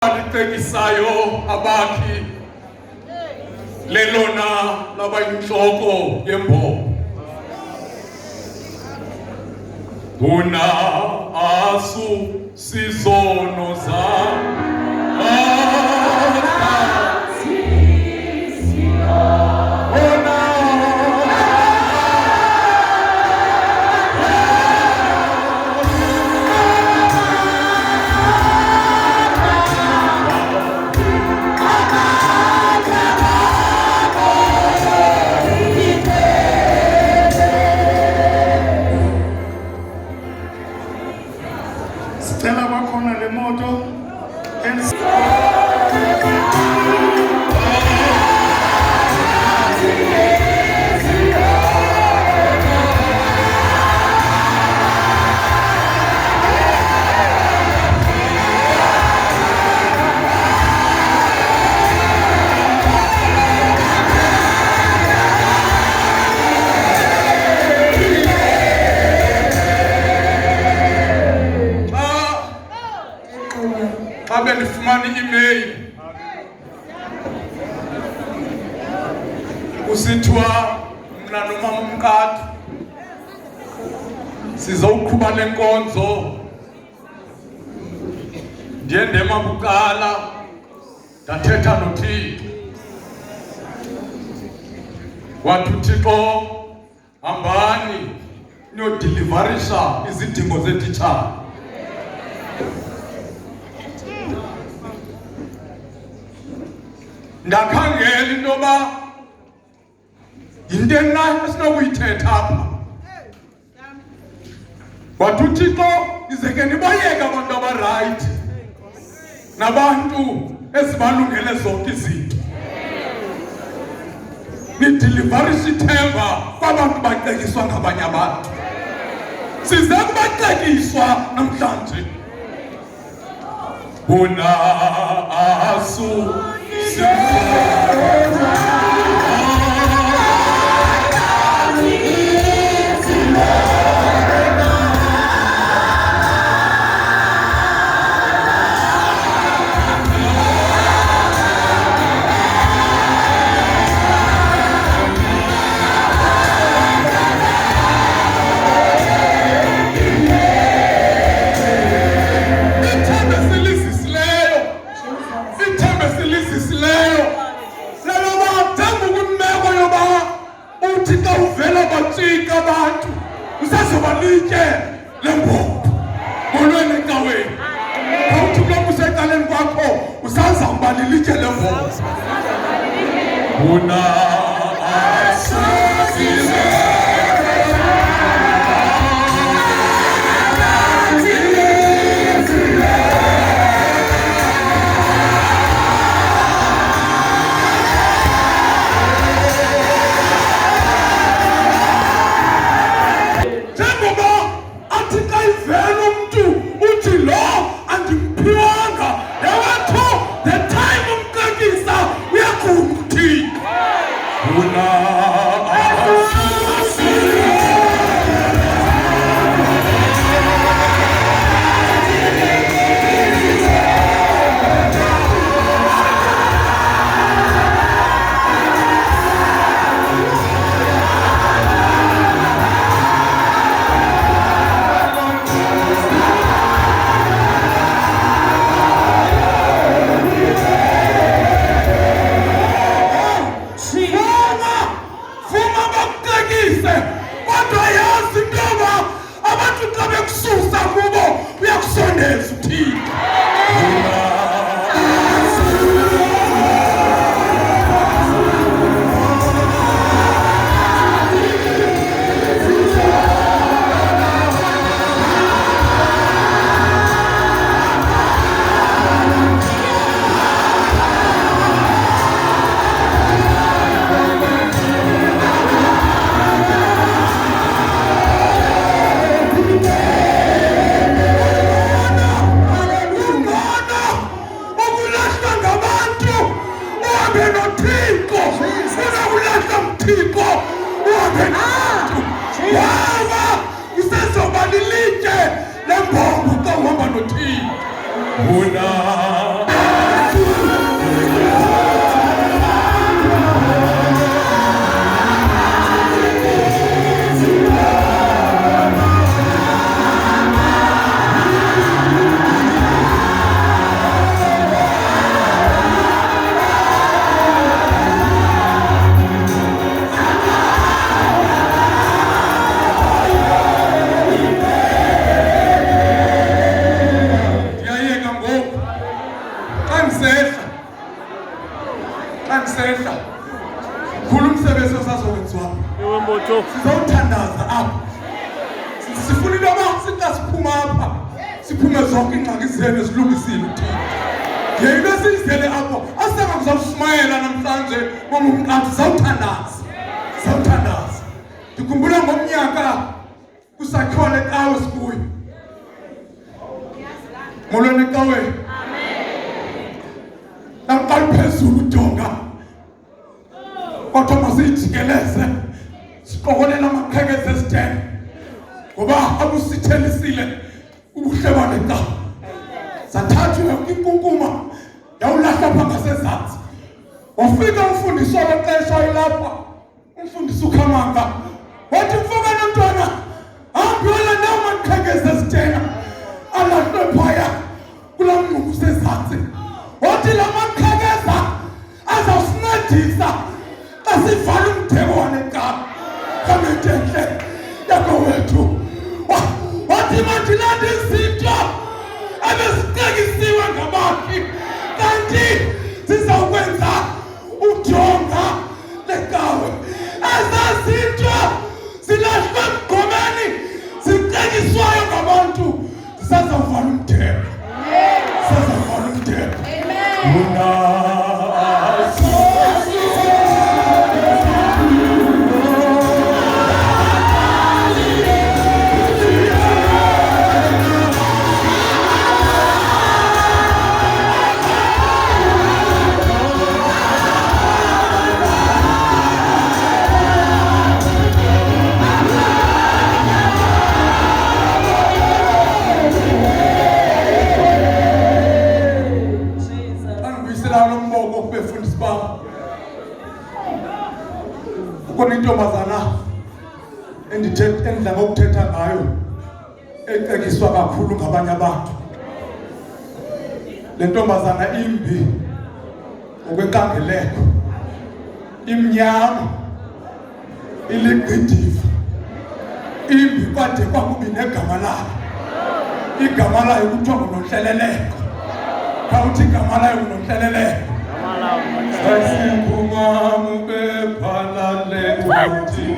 abalicekisayo abakhi lelona laba yintloko yembombo una asu sizono zam Stella bakhona le moto abe ndifumana i-email kusithiwa mna nomama umkakhe sizowuqhuba le nkonzo. Ndiye ndema bucala ndathetha noThixo, wathi uThixo hambani niyodilivarisha izidingo zetitshala. Ndakhangela into yoba yinto na esinokuyithetha apha. Wathi uThixo izeke nibayeke abantu abarayithi nabantu ezibalungele zonke izinto, nidilivarishe ithemba kwabantu baxekiswa ngabanye abantu. Size kubaxekiswa namhlanje. Una asu abantu usazobalitye lembombo molweni encaweni. Awuthi lo musecaleni kwakho usaza ubalilitye lembombo. Una Una ndisehla khulu umsebenzi osazowenziwa sizawuthandaza apha sifuna into yoba sixa siphuma apha siphume zonke iingxaki zenu zilungisile uthixo yeyinto esiyizele apho aseka kuzawushumayela namhlanje ngomumqathi zawuthandaza ndikhumbula ngomnyaka kusakhiwa le cawe sikuyo molweni ecaweni naqala phezulu ujonga kodwa masiyijikeleze siqokolela amaqhekeza esitene ngoba abusithelelisile ubuhle bale cawe sathatha yonke inkunkuma yawulahla pha ngasezantsi wafika umfundisi wexesha ilapha umfundisi ukhamanga wathi mfoka Nontwana hambi yolanda amaqhekeza esitene alahlwe phaya kulaa mnqumbu usezantsi wathi la maqhekeza azawusincedisa xa sivala umtheko wale cawe kametenhle yakowethu wathi mandilanda izinto ebezicekisiwe ngabakhi kanti zizawukwenza ujonga lecawe ezazinto zilahlwe emgqomeni zicekiswayo ngabantu zisazawuvala umtheko zisazawuvala umtheko intombazana endidla ngokuthetha ngayo ecekiswa kakhulu ngabanye abantu le ntombazana imbi ngokwenkangeleko imnyama iligqidiva imbi kwade kwakubi negama layo igama layo kuthiwa nguNontleleleko khawuthi igama layo nguNontleleleko Asinkumamu bephalale kwathi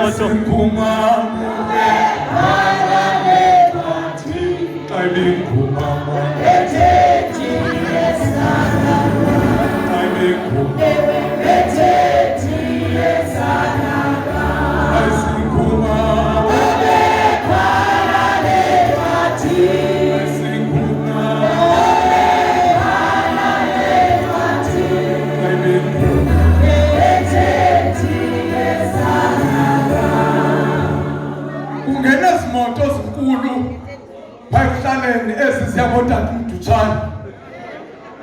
Asinkumamu bephalale kwathi Ayinkumamu bethethi esana Ayinkumamu bethethi esana Asinkumamu bephalale kwathi moto zinkulu phayekuhlaleni ezi ziyabotata umdutshane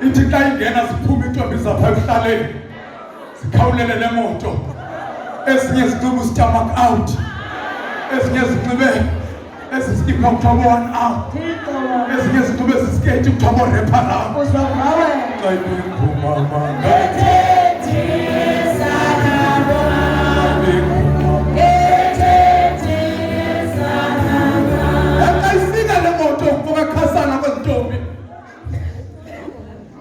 ithi xa ingena ziphume intombi zapha ekuhlaleni zikhawulele le moto ezinye zinxibe ustomach out ezinye zinxibe ezisikipha kuthiwa bo-one out ezinye zinxibe zisiketi kuthiwa bo-repa lam xa ibinkumama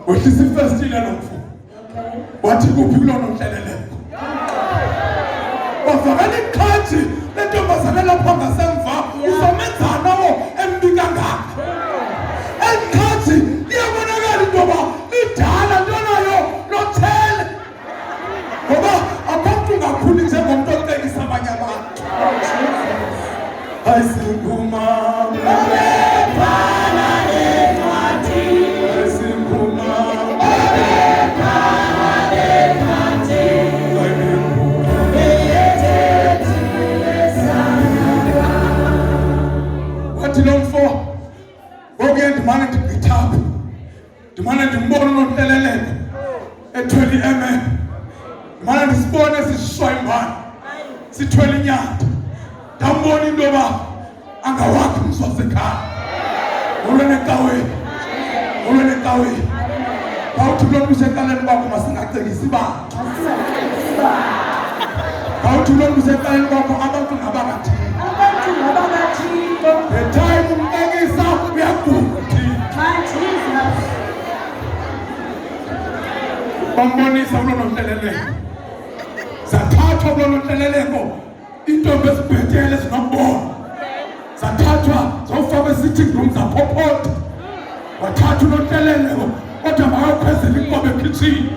wehlisa ifestile nomfu wathi kuphi kulo Nontleleleko wavakala iqhathi lentombazana lapha ngasemva uzomenzana nawo embi kangaka eliqhathi liyabonakala into yoba lidala ntonayo lothele ngoba abantu ngakhulu njengomntu ocekisa abanye abantu Asinkumamu ndimane ndigqithapha ndimane ndimbone uNontleleleko ethwele i-MM ndimane ndisibone sisishwayimbane sithwele inyanda ndambona into yoba angawakhi umswasekhaya molweni ecaweni khawuthi kulo mntu usecaleni kwakho masingacekisi bantu khawuthi kulo mntu usecaleni kwakho abantu ngabakathini the time umcekisa uyagula bambonisa ulo nonhleleleko zathathwa ulo nonhleleleko intombi ezibhetele zinombona zathathwa zofakwa esitting room zaphophotha wathatha unonhleleleko kodwa mayokhwezela inkobe ekitchini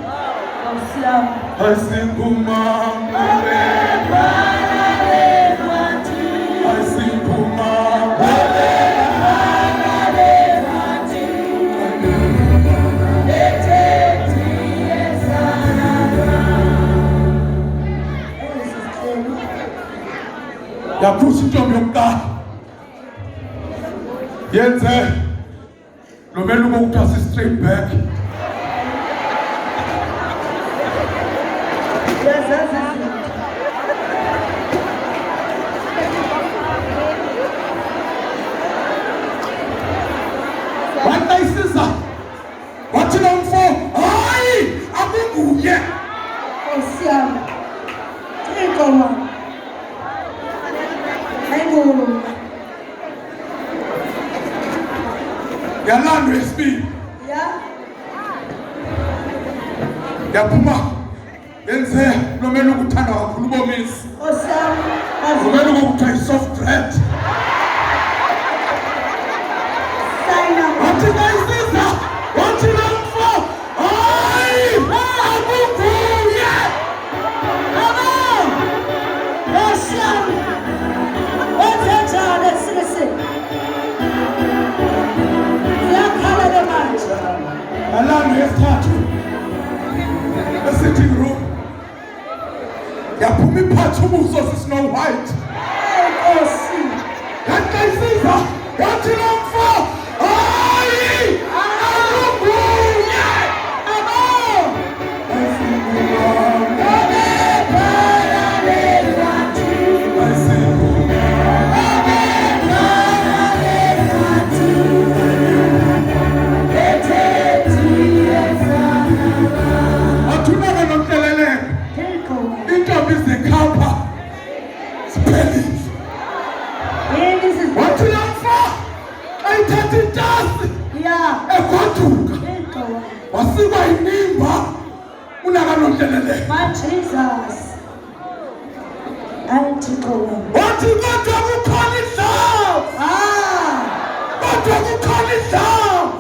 yaphusha intombi yokuqala yenze lo meluko kuthiwa si-straight back watayisiza wathi lo mfo hayi akunguye osiyama ikoma yalandwa yesibili yaphuma yenze lo meluko uthanda kakhulu ubomisi lo meluko kuthiwa yi-soft red wathi kayisiza wathi lo mfo hayi akunguye yalandwa yesithathu e-sitting room yaphuma iphatha ubuso si-Snow White yakayisiza wathi lo mfo hayi akunguye athunaka nomhleleleko intombi zekhapha ziphelile wathi lo mfo ayithatha itasi egoduka wasikwa inimba unaka nomhleleleko wathi kodwa kukhona idlavu kodwa kukhona idlavu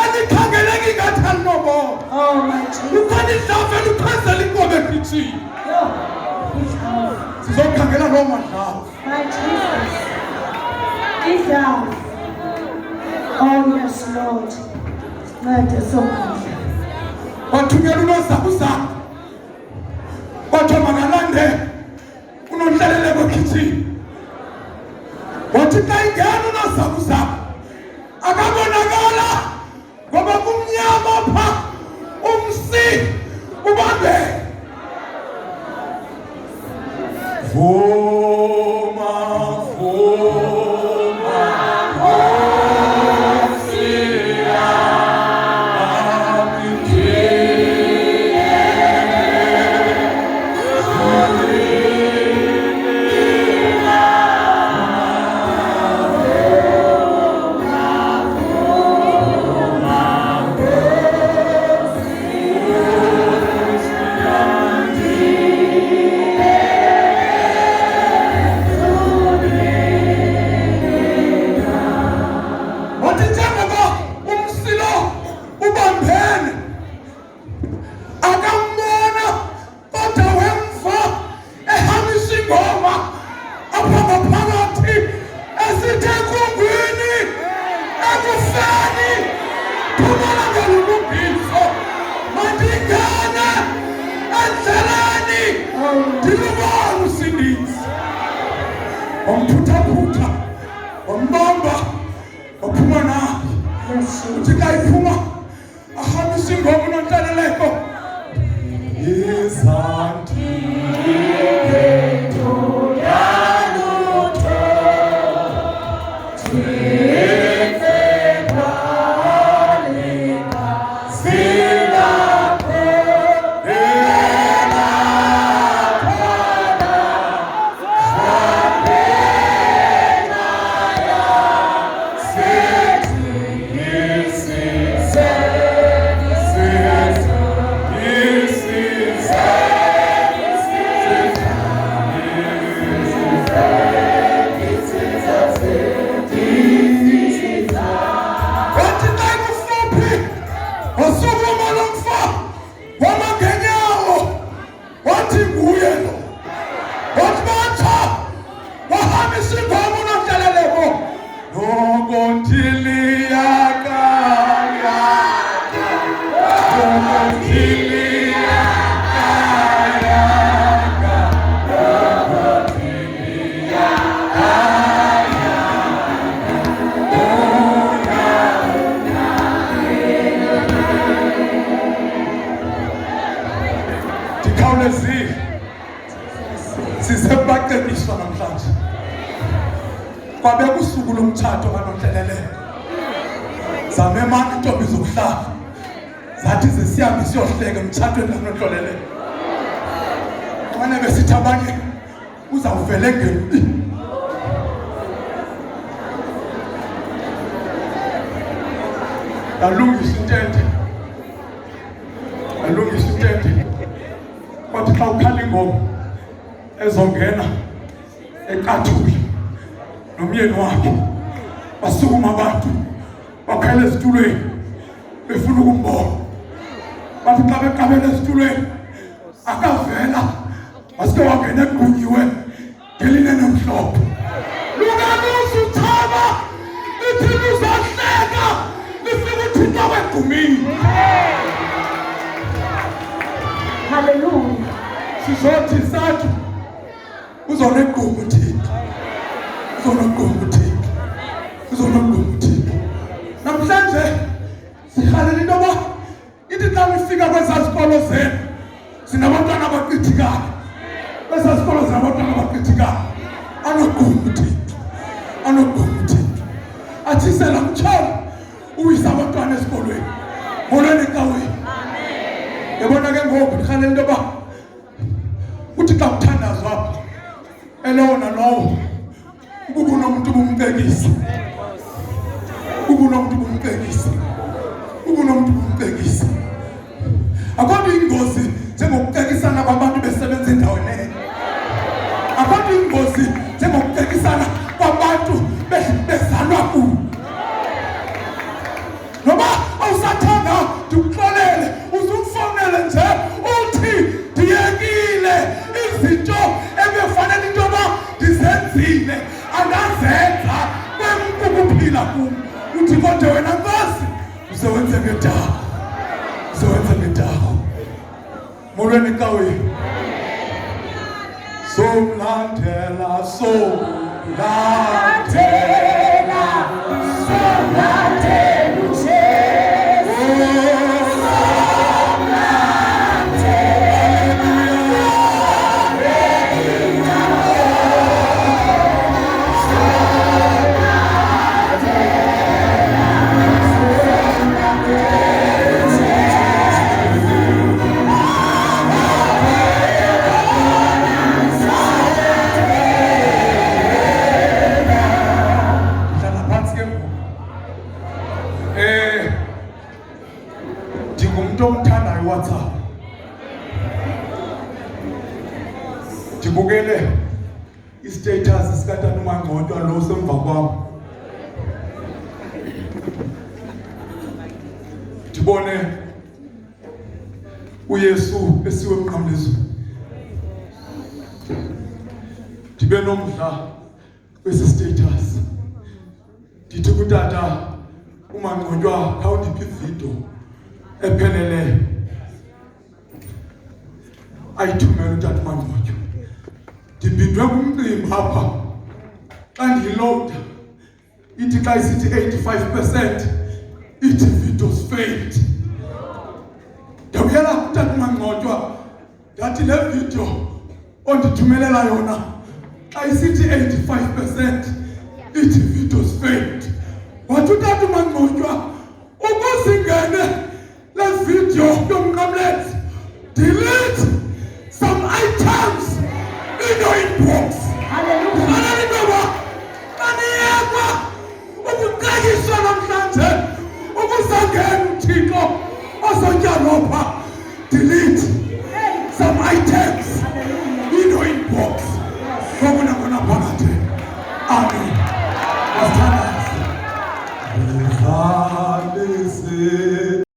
elikhangeleki ngathi alinobola kukhona idlavu eliphezela inkobe ekitchini sizokhangela loo madlavu wathumela unozakuzaku kwathiwa makalande unonhleleleko ekitchini wathi xa ingena unozakuzaku akabonakala ngoba kumnyama pha umsi ubambeke vuma wamphuthaphutha wambamba waphuma naye uthi xa iphuma ahambisa ingoma unonhleleleko Sisebacetyiswa namhlanje. Kwabe kusuku lomtshato kaNontlelelele. Zamemana intombi zokuhlala. Zathi zisihambe siyohleka emtshatweni kaNontlelelele. Xana besithi abanye uzawuvele ngempi. Alungisa intente. Alungisa intente. Kwathi xa ukhala ingoma ezongena eqathula nomyeni wakhe basukuma abantu bakhwela ezitulweni befuna ukumbona. Bathi xa beqabela ezitulweni akavela wasike wangena egqunyiwe ngeline nemhlophe. Lungaluza uthaba lithi luzahleka lifike uthixo wegumile. Hallelujah. Sizothi sathi uzonegquma uthixo. Uzonegquma uthixo. Uzonegquma uthixo. Namhlanje sihalela into yoba ithi xa nifika kwezaa zikolo zenu sinabantwana abaqithikayo. Kwezaa zikolo zinabantwana abaqithikayo. Anogquma uthixo. Anogquma uthixo. Athisela mtshana uyisa abantwana esikolweni. Molweni ecaweni. Yabona ke ngoku ndihalela into yoba uthi xa kuthandazwa apha elona lowo ukuba unomuntu ubumcekisa. Ukuba unomuntu ubumcekisa. Ukuba unomuntu ubumcekisa. Akho ingozi njengokucekisana kwabantu besebenza endaweni enye. Akho ingozi njengokucekisana kwabantu bezalwa kuyo. Noba awusathanda ndikuxolele uzumfonele nje uthi ndiyekile izinto ebefanele into yoba ndizenzile andazenza kukuphila kum. Uthi kodwa wena Nkosi usewenze ngedawo. Usewenze ngedawo. Molweni ecaweni. Somlandela WhatsApp. Ndibukele istatus sikatata uMangcontwa lo semva kwam. Ndibone uYesu esiwe emnqamlezweni. Ndibe nomdla kwesi status. Ndithi kutata uMangcontwa khawundiphi ividiyo epheleleyo. Ayithumela utata uMangcontwa. Ndibhidwe ngumcimbi apha. Xa ndiyiloada ithi xa isithi 85% ithi videos failed. Ndabuyela kutata uMangcontwa ndathi le video ondithumelela yona xa isithi 85% ithi videos failed. Wathi utata uMangcontwa ukuzingene le video yomnqamlezi delete some items in your inbox. Hallelujah. Hallelujah. Aniyekwa ukucekiswa namhlanje ukuzangena uThixo ozotyalopha delete some items in your inbox. Ngokuna khona phakathi. Amen. Wasithandaza.